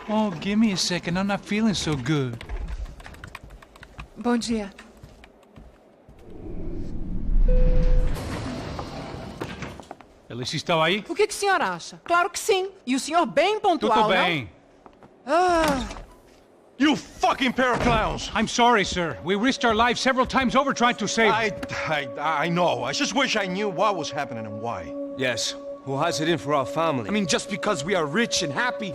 Oh, give me a second. I'm not feeling so good. Bom dia. Alice estava aí? O que o senhor acha? Claro que sim. E o senhor bem pontual, Tudo bem. não? Ah, You fucking pair of clowns! I'm sorry, sir. We risked our lives several times over trying to save... I know. I just wish I knew what was happening and why. Yes. Who has it in for our family? I mean, just because we are rich and happy,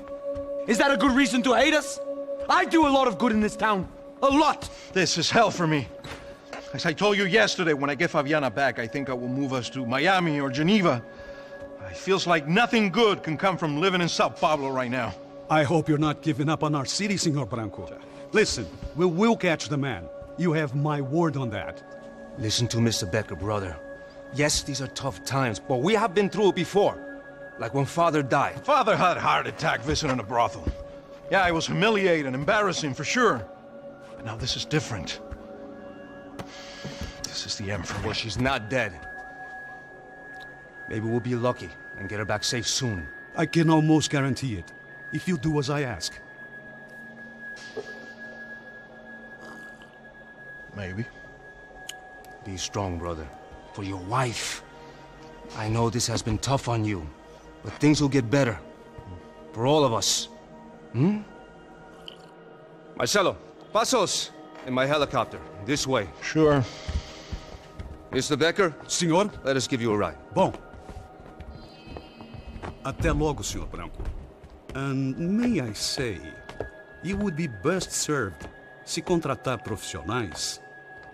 is that a good reason to hate us? I do a lot of good in this town. A lot! This is hell for me. As I told you yesterday, when I get Fabiana back, I think I will move us to Miami or Geneva. It feels like nothing good can come from living in Sao Paulo right now. I hope you're not giving up on our city, Senor Branco. Listen, we will catch the man. You have my word on that. Listen to Mr. Becker, brother. Yes, these are tough times, but we have been through it before. Like when Father died. Father had a heart attack visiting a brothel. Yeah, it was humiliating, embarrassing, for sure. But now this is different. This is the end for me. Well, she's not dead. Maybe we'll be lucky and get her back safe soon. I can almost guarantee it, if you do as I ask. Maybe. Be strong, brother. For your wife. I know this has been tough on you, but things will get better. For all of us. Hmm? Marcelo, pasos in my helicopter. This way. Sure. Mr. Becker, Senhor? let us give you a ride. Bom. Até logo, Senhor Branco. And may I say, you would be best served se contratar profissionais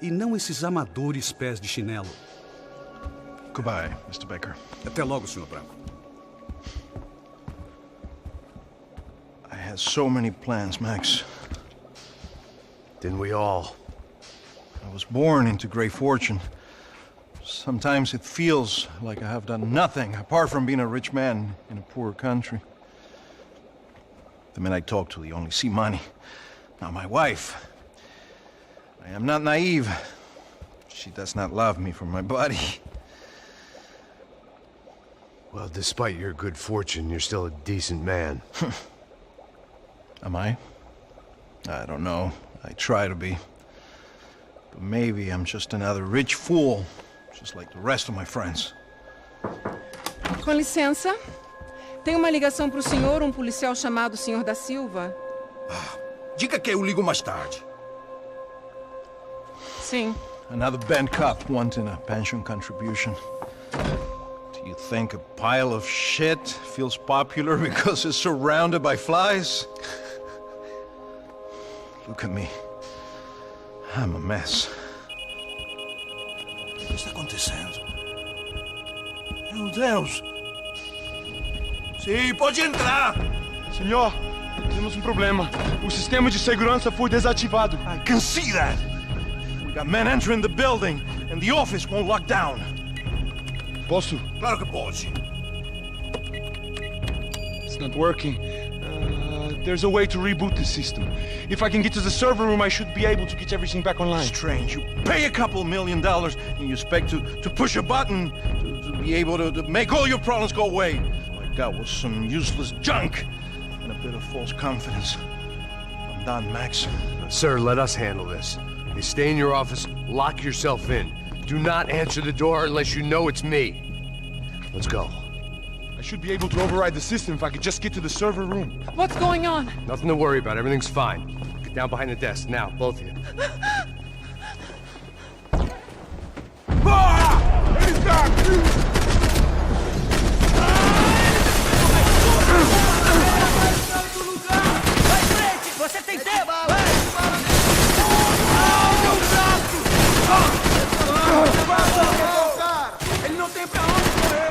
e não esses amadores pés de chinelo. Goodbye, Mr. Baker. Até logo, Senhor Branco. I had so many plans, Max. Didn't we all? I was born into great fortune. Sometimes it feels like I have done nothing apart from being a rich man in a poor country. The men I talk to, they only see money. Now my wife, I am not naive. She does not love me for my body. Well, despite your good fortune, you're still a decent man. Am I? I don't know. I try to be. But maybe I'm just another rich fool, just like the rest of my friends. com licença. Tem uma ligação pro senhor, um policial chamado Sr. da Silva. Diga que eu ligo mais tarde. Sim. Another band cop wanting a pension contribution. Do you think a pile of shit feels popular because it's surrounded by flies? Look at me. I'm a mess. O que está acontecendo? Meu Deus! Sim, pode entrar! Senhor, temos um problema. O sistema de segurança foi desativado. I can see that! We got men entering the building, and the office won't lock down. Posso? Claro que pode. It's not working. There's a way to reboot the system. If I can get to the server room, I should be able to get everything back online. Strange. You pay a couple $1 million, and you expect to push a button to be able to make all your problems go away. All I got was some useless junk and a bit of false confidence. I'm done, Max. Sir, let us handle this. You stay in your office, lock yourself in. Do not answer the door unless you know it's me. Let's go. I should be able to override the system if I could just get to the server room. What's going on? Nothing to worry about. Everything's fine. Get down behind the desk. Now, both of you. Você tem tempo! Ele não tem pra onde correr!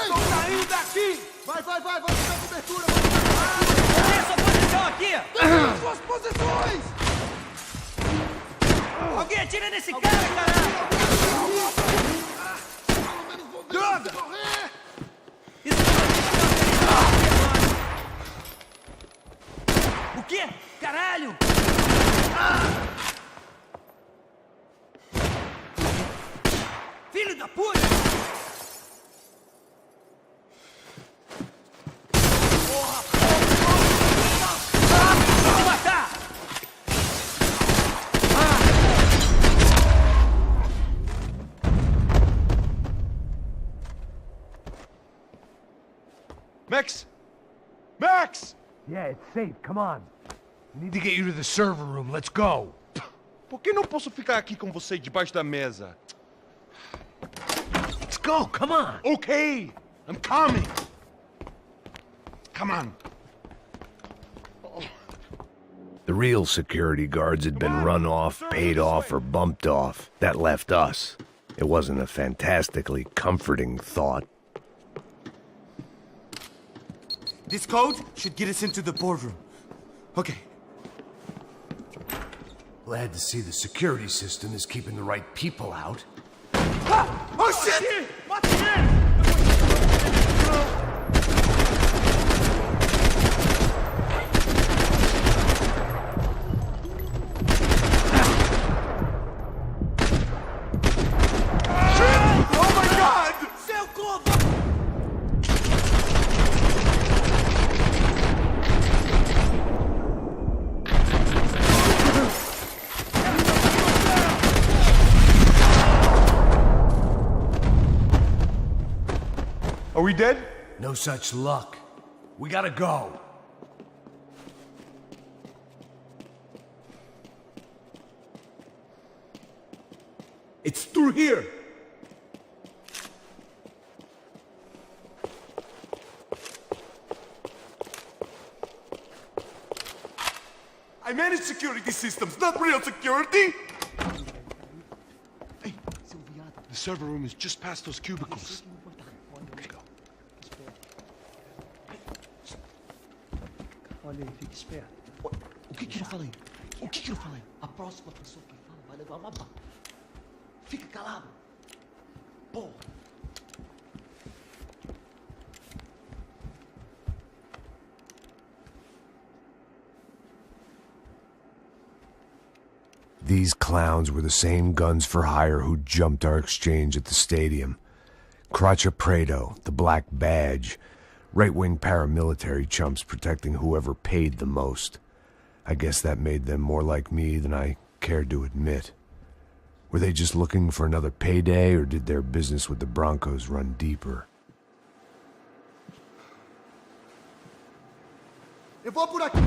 Estou saindo daqui! Vai, vamos dar cobertura! Tem sua posição aqui! Suas posições! Alguém atira nesse cara, caralho! Droga! Isso não é o quê? Caralho! Filho da puta! Max! Max! Yeah, it's safe. Come on. We need to get you to the server room. Let's go. Por que não posso ficar aqui com você debaixo da mesa? Let's go. Come on. Okay, I'm coming. Come on. The real security guards had been run off, paid off, or bumped off. That left us. It wasn't a fantastically comforting thought. This code should get us into the boardroom. Okay. Glad to see the security system is keeping the right people out. Ah! Oh shit! Are we dead? No such luck. We gotta go. It's through here. I manage security systems, not real security. Hey, the server room is just past those cubicles. Let's go. Olha aí, fique esperto. O que eu falei? O que eu falei? A próxima pessoa que fala vai levar uma bala. Fica calado. Porra. These clowns were the same guns for hire who jumped our exchange at the stadium. Crotcha Prado, the Black Badge, right-wing paramilitary chumps protecting whoever paid the most. I guess that made them more like me than I cared to admit. Were they just looking for another payday, or did their business with the Broncos run deeper? Eu vou por aqui.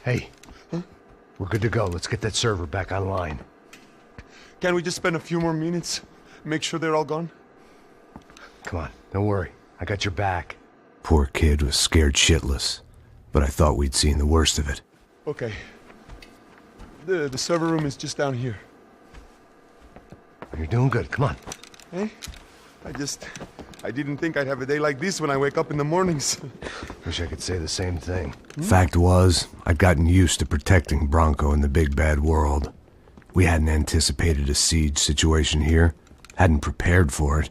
Hey, we're good to go. Let's get that server back online. Can't we just spend a few more minutes? Make sure they're all gone? Come on, don't worry. I got your back. Poor kid was scared shitless, but I thought we'd seen the worst of it. Okay. The server room is just down here. You're doing good. Come on. Hey? I didn't think I'd have a day like this when I wake up in the mornings. Wish I could say the same thing. Fact was, I'd gotten used to protecting Bronco in the big bad world. We hadn't anticipated a siege situation here, hadn't prepared for it.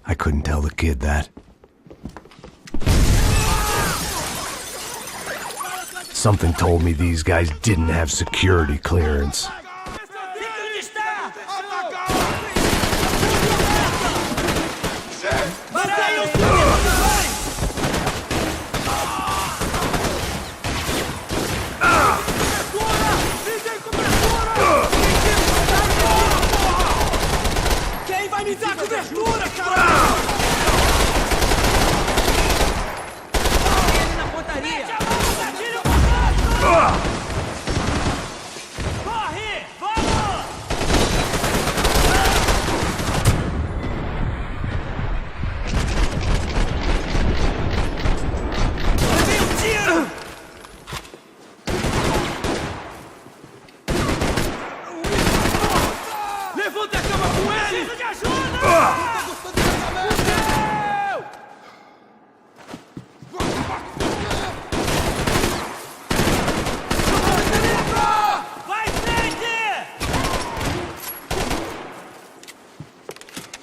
I couldn't tell the kid that. Something told me these guys didn't have security clearance. Preciso de ajuda! Vai, frente!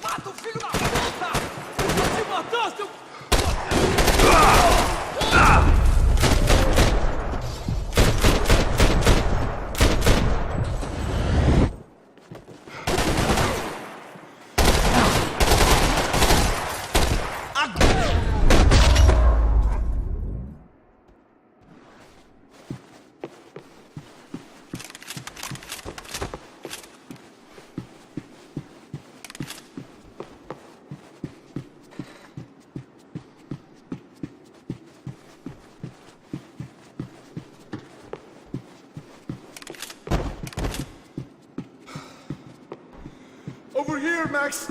Mata o filho da puta! Você matou, seu... Over here, Max!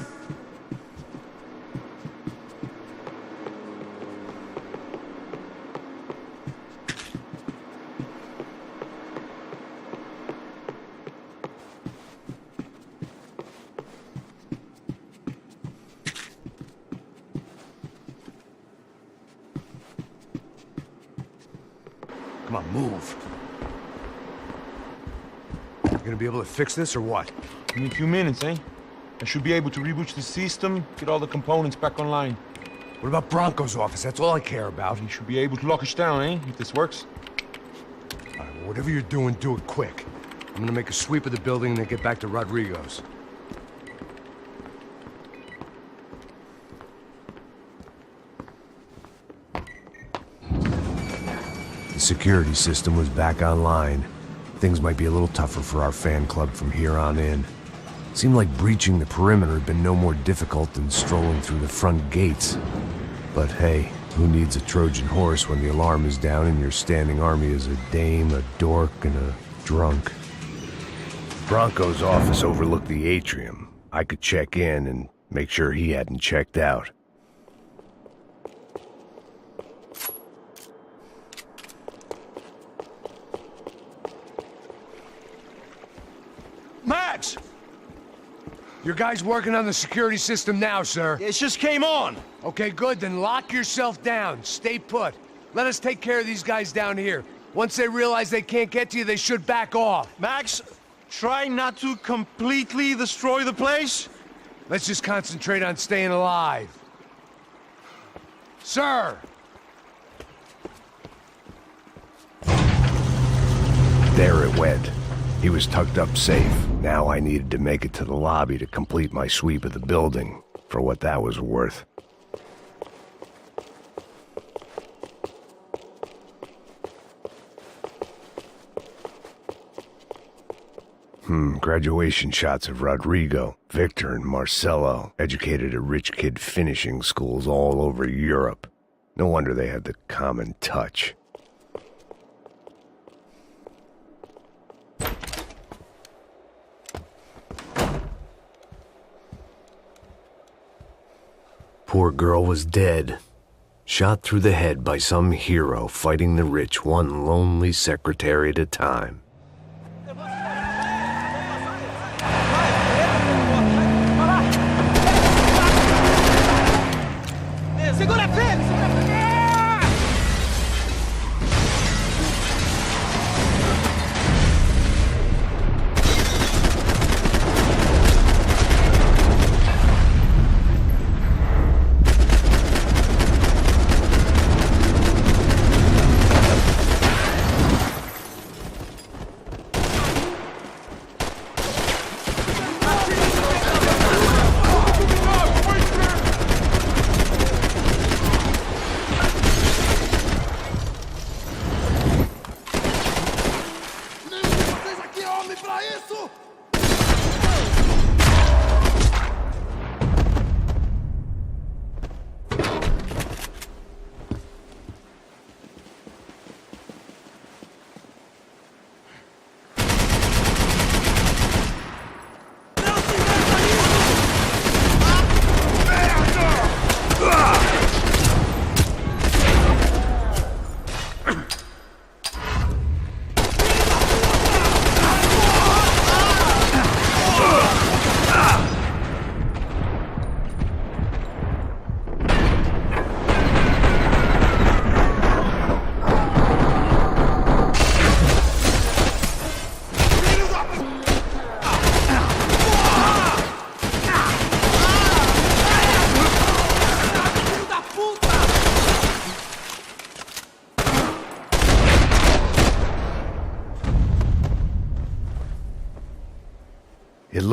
Come on, move. You gonna be able to fix this or what? In a few minutes, eh? I should be able to reboot the system, get all the components back online. What about Bronco's office? That's all I care about. You should be able to lock us down, eh? If this works. All right, well, whatever you're doing, do it quick. I'm gonna make a sweep of the building and then get back to Rodrigo's. The security system was back online. Things might be a little tougher for our fan club from here on in. Seemed like breaching the perimeter had been no more difficult than strolling through the front gates. But hey, who needs a Trojan horse when the alarm is down and your standing army is a dame, a dork, and a drunk? Bronco's office overlooked the atrium. I could check in and make sure he hadn't checked out. Max! Your guys working on the security system now, sir. It just came on! Okay, good, then lock yourself down. Stay put. Let us take care of these guys down here. Once they realize they can't get to you, they should back off. Max, try not to completely destroy the place. Let's just concentrate on staying alive. Sir! There it went. He was tucked up safe. Now I needed to make it to the lobby to complete my sweep of the building, for what that was worth. Graduation shots of Rodrigo, Victor, and Marcelo, educated at rich kid finishing schools all over Europe. No wonder they had the common touch. Poor girl was dead. Shot through the head by some hero fighting the rich one lonely secretary at a time. Segura firme, segura firme!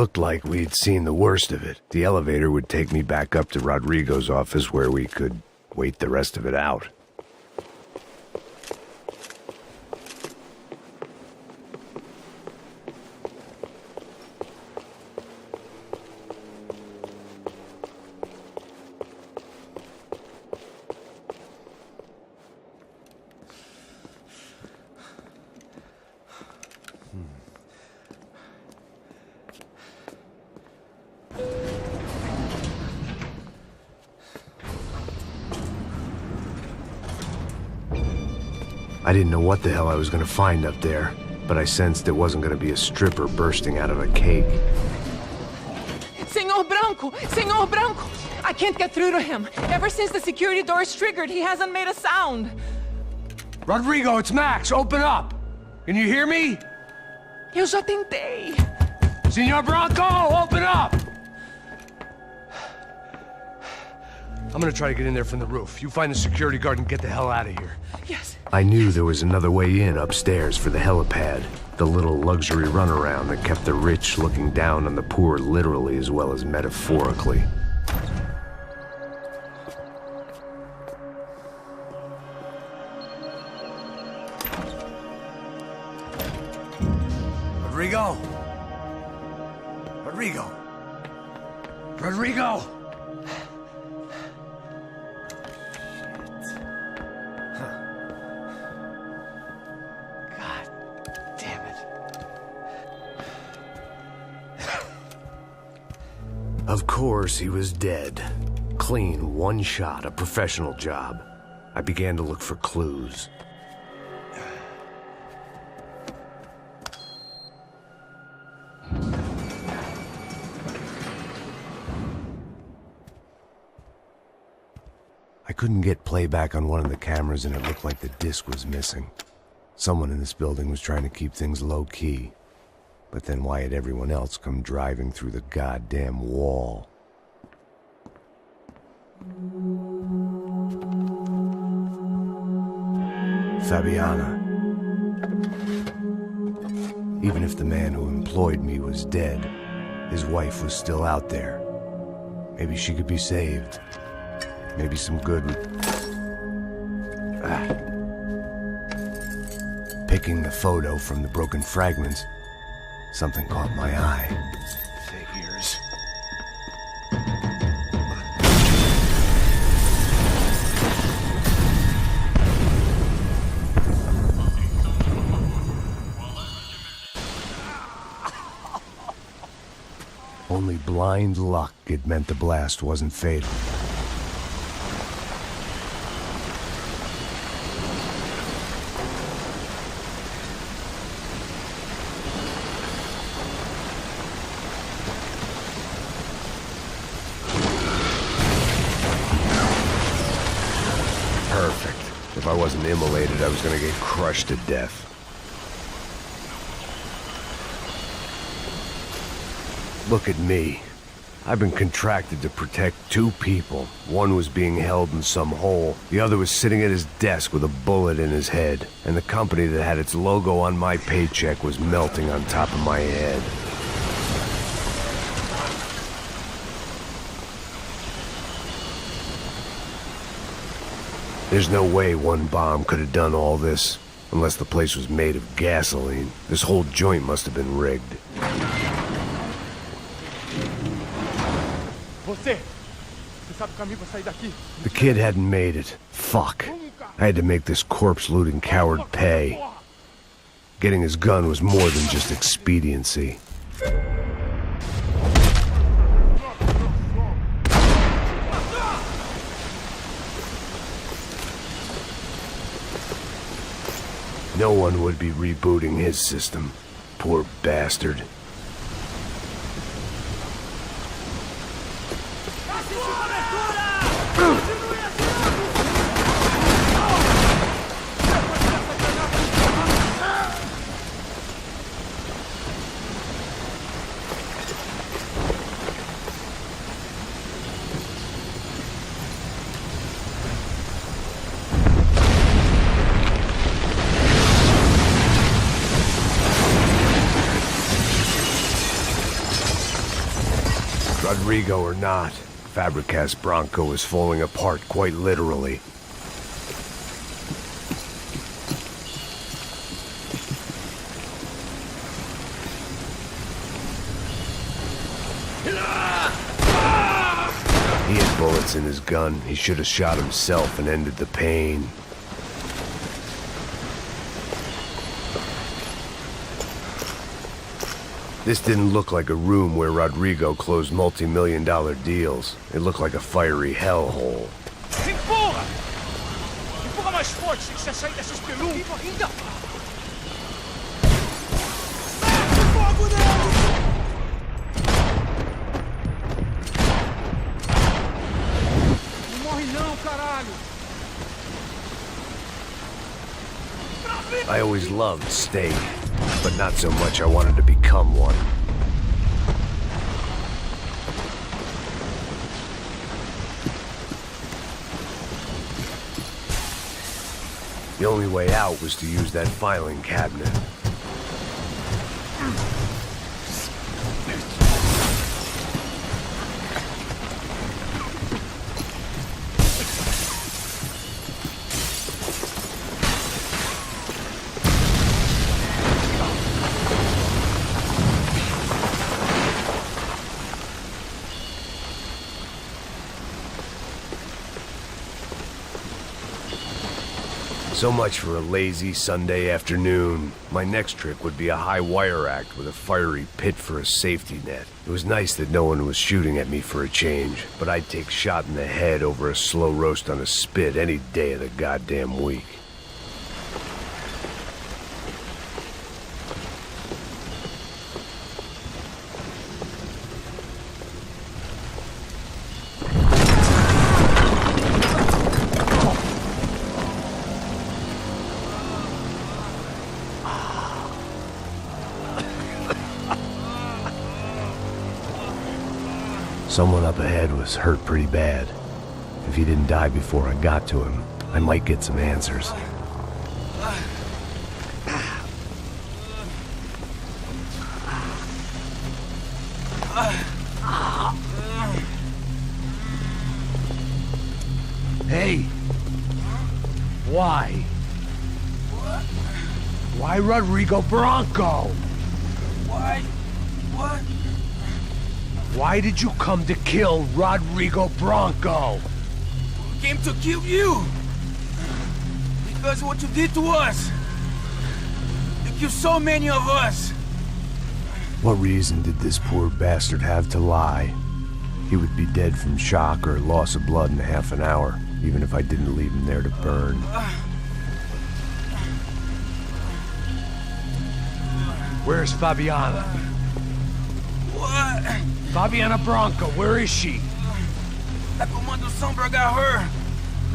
looked like we'd seen the worst of it. The elevator would take me back up to Rodrigo's office where we could wait the rest of it out. I didn't know what the hell I was gonna find up there, but I sensed it wasn't gonna be a stripper bursting out of a cake. Senor Branco! Senor Branco! I can't get through to him. Ever since the security door is triggered, he hasn't made a sound. Rodrigo, it's Max. Open up. Can you hear me? Eu já tentei. Senor Branco, open up! I'm gonna try to get in there from the roof. You find the security guard and get the hell out of here. Yes. I knew there was another way in upstairs for the helipad, the little luxury runaround that kept the rich looking down on the poor literally as well as metaphorically. Rodrigo? Rodrigo? Rodrigo? Of course, he was dead. Clean, one shot, a professional job. I began to look for clues. I couldn't get playback on one of the cameras and it looked like the disc was missing. Someone in this building was trying to keep things low-key. But then why had everyone else come driving through the goddamn wall? Fabiana. Even if the man who employed me was dead, his wife was still out there. Maybe she could be saved. Maybe some good would... Picking the photo from the broken fragments, something caught my eye. Figures. Only blind luck had meant the blast wasn't fatal. If I wasn't immolated, I was gonna get crushed to death. Look at me. I've been contracted to protect two people. One was being held in some hole. The other was sitting at his desk with a bullet in his head. And the company that had its logo on my paycheck was melting on top of my head. There's no way one bomb could have done all this, unless the place was made of gasoline. This whole joint must have been rigged. The kid hadn't made it. Fuck. I had to make this corpse-looting coward pay. Getting his gun was more than just expediency. No one would be rebooting his system. Poor bastard. Rodrigo or not, Fabregas Bronco is falling apart quite literally. He had bullets in his gun. He should have shot himself and ended the pain. This didn't look like a room where Rodrigo closed multi-million-dollar deals. It looked like a fiery hellhole. Empurra! Empurra mais forte, sem que você sair dessa espelunca! Ainda! Fogo nele! Não morre não, caralho! I always loved steak, but not so much I wanted to become one. The only way out was to use that filing cabinet. So much for a lazy Sunday afternoon. My next trick would be a high wire act with a fiery pit for a safety net. It was nice that no one was shooting at me for a change, but I'd take shot in the head over a slow roast on a spit any day of the goddamn week. Someone up ahead was hurt pretty bad. If he didn't die before I got to him, I might get some answers. Hey! Why? Why Rodrigo Bronco? Why? What? Why did you come to kill Rodrigo Bronco? We came to kill you! Because of what you did to us! You killed so many of us! What reason did this poor bastard have to lie? He would be dead from shock or loss of blood in half an hour, even if I didn't leave him there to burn. Where's Fabiana? What? Fabiana Bronco, where is she? That Comando Sombra got her!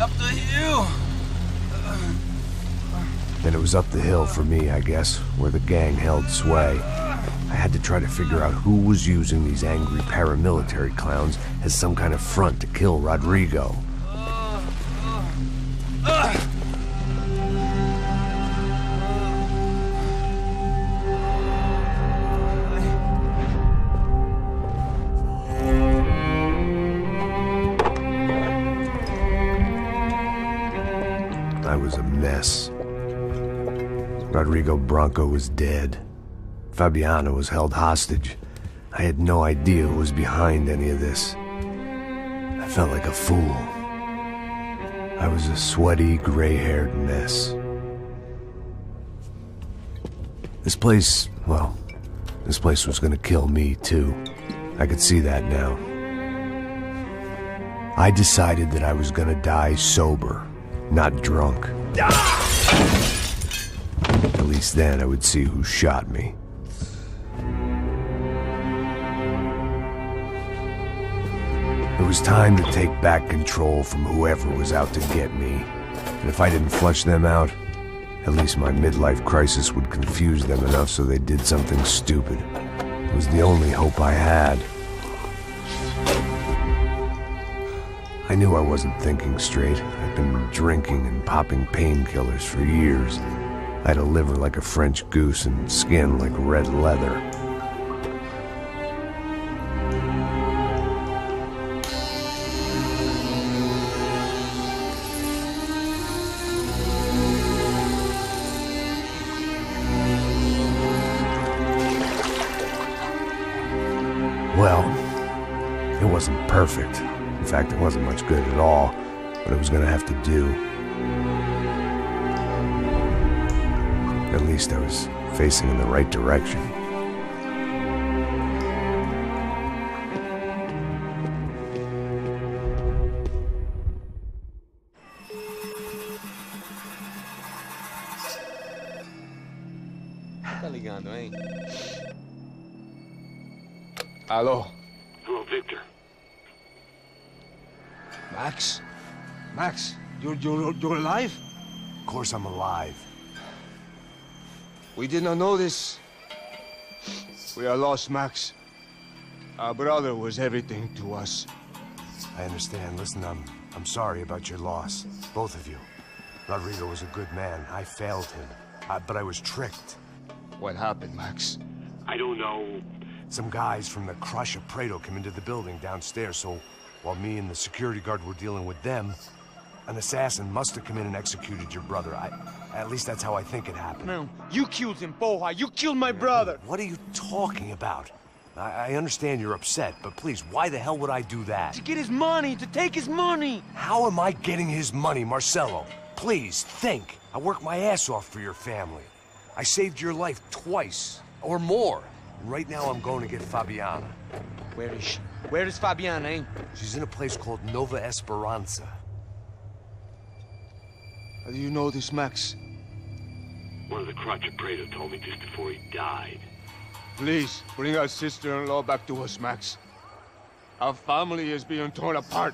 Up the hill! Then it was up the hill for me, I guess, where the gang held sway. I had to try to figure out who was using these angry paramilitary clowns as some kind of front to kill Rodrigo. I was a mess. Rodrigo Bronco was dead. Fabiana was held hostage. I had no idea who was behind any of this. I felt like a fool. I was a sweaty, gray-haired mess. This place, well, this place was gonna kill me too. I could see that now. I decided that I was gonna die sober, not drunk. At least then I would see who shot me. It was time to take back control from whoever was out to get me. And if I didn't flush them out, at least my midlife crisis would confuse them enough so they did something stupid. It was the only hope I had. I knew I wasn't thinking straight. I'd been drinking and popping painkillers for years. I had a liver like a French goose and skin like red leather. Well, it wasn't perfect. In fact, it wasn't much good at all, but it was gonna have to do. At least I was facing in the right direction. Tá ligando, hein? Alô? Hello, Victor. Max? Max, you're alive? Of course I'm alive. We did not know this. We are lost, Max. Our brother was everything to us. I understand. Listen, I'm sorry about your loss. Both of you. Rodrigo was a good man. I failed him. But I was tricked. What happened, Max? I don't know. Some guys from the Crush of Prado came into the building downstairs, so while me and the security guard were dealing with them, an assassin must have come in and executed your brother. At least that's how I think it happened. No, you killed him, Porra. You killed my brother. What are you talking about? I understand you're upset, but please, why the hell would I do that? To get his money, to take his money. How am I getting his money, Marcelo? Please, think. I worked my ass off for your family. I saved your life twice, or more. And right now I'm going to get Fabiana. Where is she? Where is Fabiana, eh? She's in a place called Nova Esperanza. How do you know this, Max? One of the Crotch of Prado told me just before he died. Please, bring our sister-in-law back to us, Max. Our family is being torn apart.